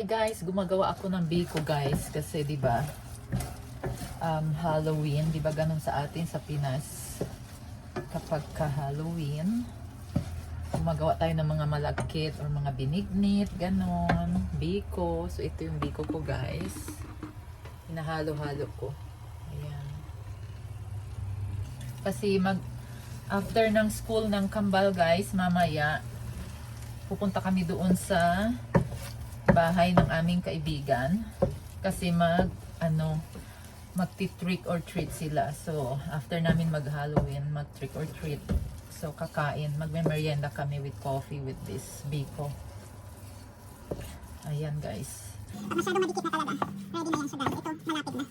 Hey guys, gumagawa ako ng biko guys kasi 'di ba Halloween, 'di ba ganun sa atin sa Pinas. Kapag ka-Halloween, gumagawa tayo ng mga malagkit or mga binignit, ganon, biko. So ito yung biko ko guys. Hinahalo-halo ko. Ayan. Kasi after ng school ng Kambal guys, mamaya pupunta kami doon sa bahay ng aming kaibigan kasi magti-trick or treat sila. So after namin mag-Halloween, mag-trick or treat, so kakain, magme-merienda kami with coffee with this biko. Ayan guys. Masyado madikit na talaga. Ready na yan siya guys. Ito, malapit na.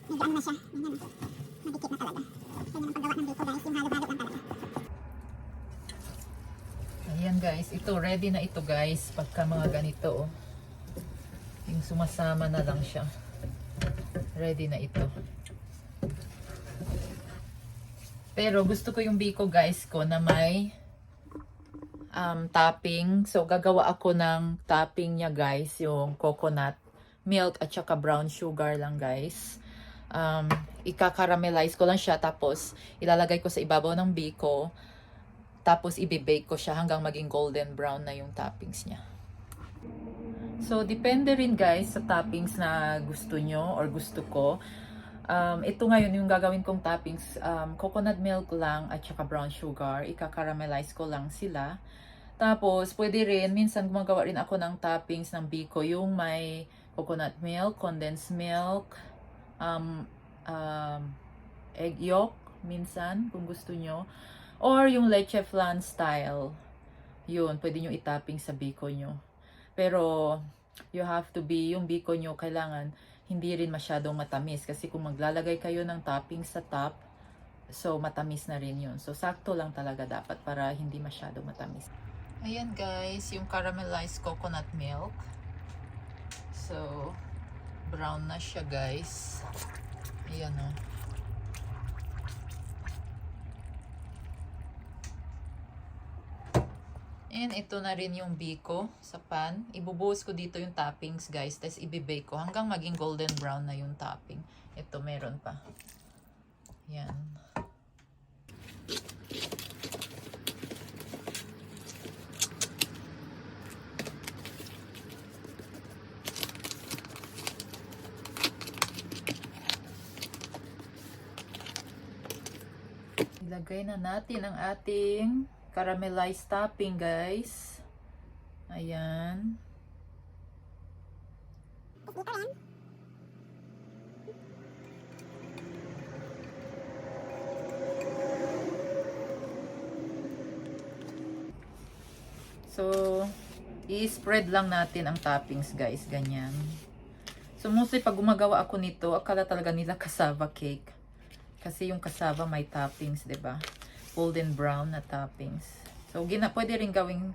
Medyo ano na siya. Ganyan. Madikit na talaga. Ganyan ang paggawa ng biko guys. Yung halo-halo lang talaga. Ayan guys. Ito, ready na ito guys. Pagka mga ganito oh. Yung sumasama na lang siya. Ready na ito. Pero gusto ko yung biko guys ko na may topping. So gagawa ako ng topping niya guys. Yung coconut milk at saka brown sugar lang guys. Ika-caramelize ko lang siya. Tapos ilalagay ko sa ibabaw ng biko. Tapos i-bake ko siya hanggang maging golden brown na yung toppings niya. So, depende rin guys sa toppings na gusto nyo or gusto ko. Ito ngayon yung gagawin kong toppings. Coconut milk lang at saka brown sugar. Ika-caramelize ko lang sila. Tapos, pwede rin, minsan gumagawa rin ako ng toppings ng biko. Yung may coconut milk, condensed milk, egg yolk, minsan, kung gusto nyo. Or yung leche flan style. Yun, pwede nyo itopping sa biko nyo. Pero, you have to be, yung biko nyo, kailangan hindi rin masyadong matamis. Kasi kung maglalagay kayo ng topping sa top, so matamis na rin yun. So, sakto lang talaga dapat para hindi masyadong matamis. Ayan guys, yung caramelized coconut milk. So, brown na siya guys. Ayan o. And ito na rin yung biko sa pan. Ibubuhos ko dito yung toppings guys. Tapos ibibake ko hanggang maging golden brown na yung topping. Ito meron pa. Yan. Ilagay na natin ang ating caramelized topping guys. Ayan. Dito rin. So, i-spread lang natin ang toppings guys. Ganyan. So, mostly pag gumagawa ako nito, akala talaga nila cassava cake. Kasi yung cassava may toppings, 'di ba? Golden brown na toppings. So, pwede rin gawin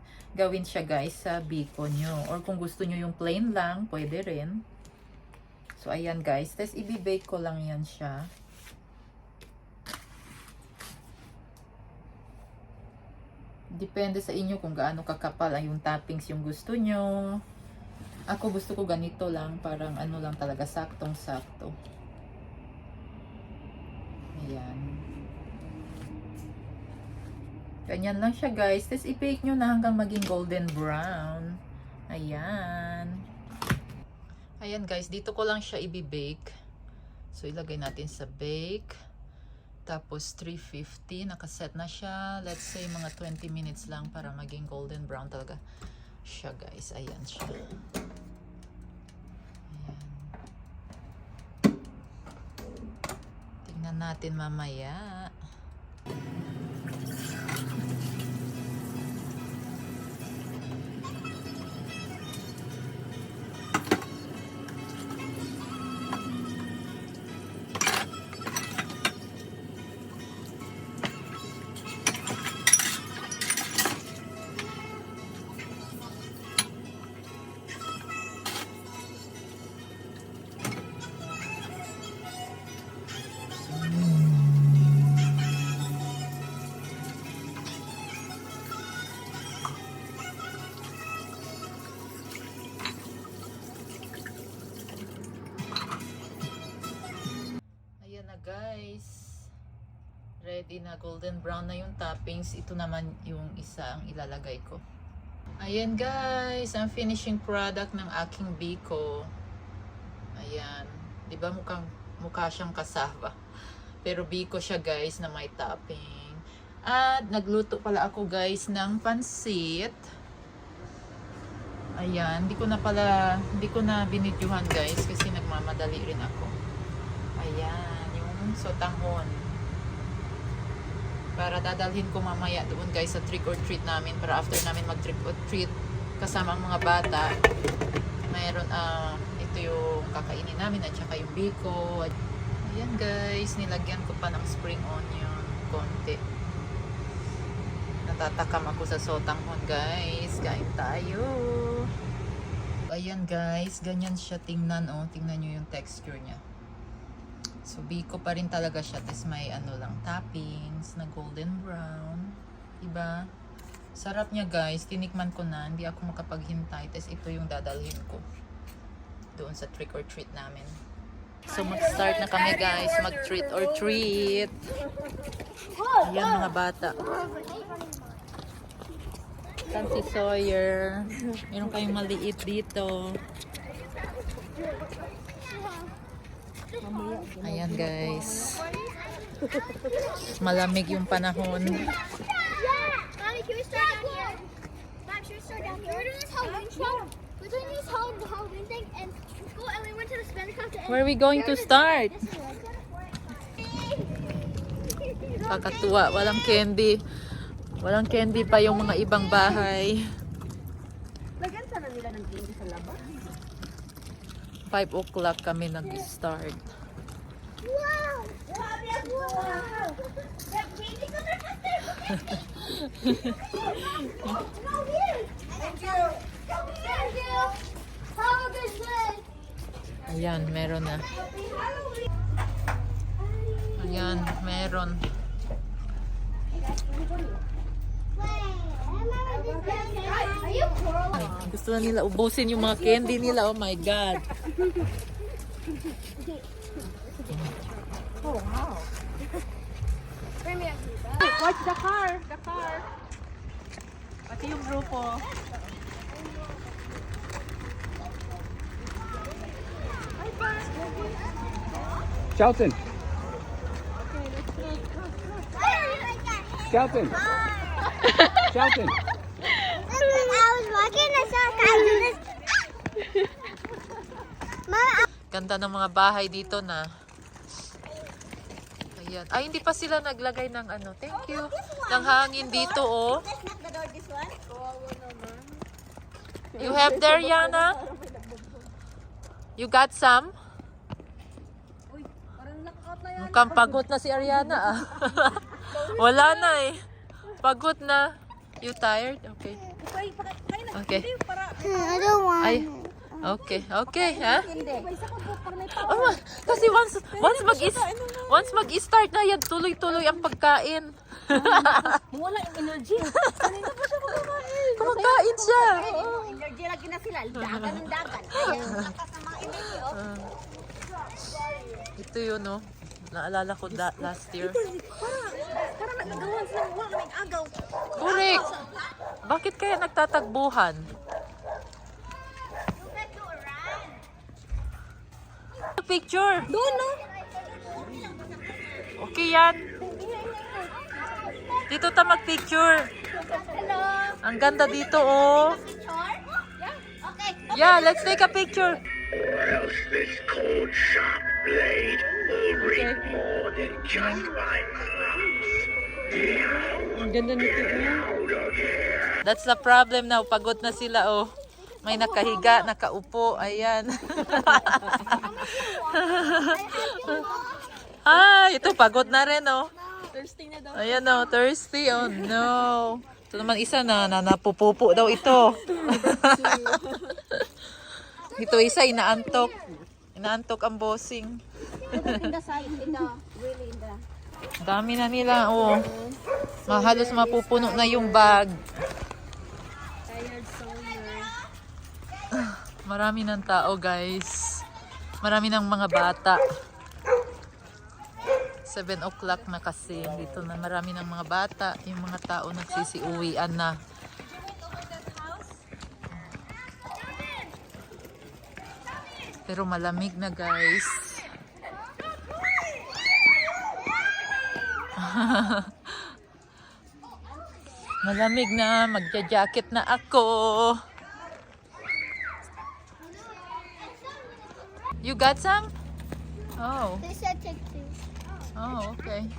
siya guys sa biko nyo. Or kung gusto nyo yung plain lang, pwede rin. So, ayan guys. Tapos, i-bake ko lang yan siya. Depende sa inyo kung gaano kakapal yung toppings yung gusto nyo. Ako gusto ko ganito lang. Parang ano lang talaga, saktong-sakto. Ayan. Ganyan lang siya guys. Tapos i-bake nyo na hanggang maging golden brown. Ayan. Ayan guys. Dito ko lang siya i-bake. So ilagay natin sa bake. Tapos 350. Nakaset na siya. Let's say mga 20 minutes lang para maging golden brown talaga siya guys. Ayan siya. Ayan. Tingnan natin mamaya. Ready na, golden brown na yung toppings. Ito naman yung isa ang ilalagay ko. Ayan guys, ang finishing product ng aking biko. Ayan. Diba mukha siyang kasava. Pero biko siya guys na may topping. At nagluto pala ako guys ng pansit. Ayan, hindi ko na binidyuhan guys kasi nagmamadali rin ako. Ayan, yung sotanghon. Para dadalhin ko mamaya doon guys sa trick or treat namin. Para after namin mag trick or treat kasama ang mga bata, mayroon ito yung kakainin namin at saka yung biko. Ayan guys, nilagyan ko pa ng spring onion konti. Natatakam ako sa sotanghon guys. Kain tayo. Ayan guys, ganyan siya tingnan oh. Tingnan nyo yung texture niya. So biko pa rin talaga siya. Tapos may toppings na golden brown. Diba? Sarap niya guys. Tinikman ko na. Hindi ako makapaghintay. Tapos ito yung dadalhin ko doon sa trick or treat namin. So mag-start na kami guys. Mag-treat or treat. Ayan mga bata. San si Sawyer. Meron kayong maliit dito. Ayan guys. Malamig yung panahon. Mommy, can we start down here? Mom, should we start down here? We're doing this Halloween show. We're doing this Halloween thing and school, and we went to the Spanish Counter. Where are we going to start? Kakatuwa. Walang candy. Walang candy pa yung mga ibang bahay. Lagyan sana nila ng candy sa labas. 5 o'clock kami nag-start. Wow! Wow! That candy color is there. Come here. Thank you. Come here. Thank you. Have a good day. Ayan, meron na. Ayan, meron. Are you coral? Ay, gusto na nila ubusin yung mga candy nila. Oh my God. Oh, wow. Watch the car. The car. Pati yung grupo. Shelton. Shelton. Shelton. I was walking and saw a cat do this. Mama, Ganda ng mga bahay dito na. Ayan. Ay, hindi pa sila naglagay ng ano. Thank you. Ng hangin dito, oh. let's knock the door this one. You have there, Yana? You got some? Parang knockout na yan. Mukhang pagod na si Ariana, ah. Wala na eh. Pagod na. You tired? Okay. Kain na. Okay. Hindi, para... I don't want. Ay. Okay. Okay, ha? Hindi. Isa ko po, para may Oh, kasi once mag-start na yan, tuloy-tuloy ang pagkain. Wala yung energy. Kanina pa siya kumakain. Kumakain siya. Energy lagi na sila. Dagan ng dagan. Ayaw lakas ng mga energy. Ito yun, no? Naalala ko last year. Para nagagawan sila. Wala kaming agaw. Correct. Bakit kaya nagtatagbuhan? Picture. Doon, no? Okay yan. Dito ta mag-picture. Hello. Ang ganda dito, oh. Okay. Yeah, let's take a picture. Or else this cold, sharp blade will reap more than just my crops. Ang ganda nito. Out of here. That's the problem now. Pagod na sila, oh. May nakahiga, nakaupo. Ayan. Ay, ito pagod na rin, oh. Thirsty na daw. Ayan, oh, thirsty. Oh, no. Ito naman isa na napupupo daw ito. Ito isa, inaantok. Inaantok ang bossing. In the side. Really in the... Dami na nila, oh. Halos mapupuno na yung bag. Tired soldier. Marami ng tao, guys. Marami ng mga bata. 7 o'clock na kasi. Dito na marami ng mga bata. Yung mga tao nagsisiuwian na. Pero malamig na guys. Malamig na. Magja-jacket na ako. You got some? Oh. They said take two. Oh, okay.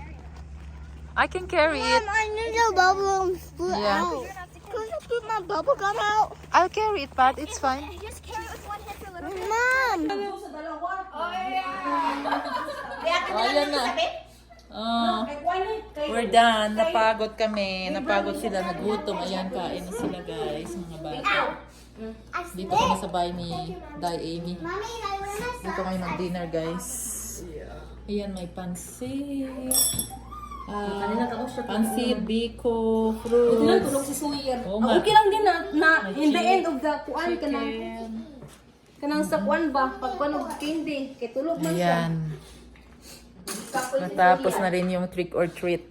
I can carry it. I need the bubble gum Yeah. out. Can you put my bubble gum out? I'll carry it, Pat. It's fine. Just carry it with one hand for a little bit. Mom! Oh, ayan na. Oh, we're done. Napagod kami. Napagod sila. Nagutom. Ayan, kain na sila guys. Mga bata. Dito kami sa bahay ni Day Amy. Mommy, I want Dito kami mag-dinner guys. Ayan, may pansit. Pansit, biko, fruits. Tulog si Suyer. Oo nga. Okay lang din na in the end of the kuan Chicken. kanang sa kuan ba pagpanog candy kay tulog man siya. Ayan. Natapos na rin yung trick or treat.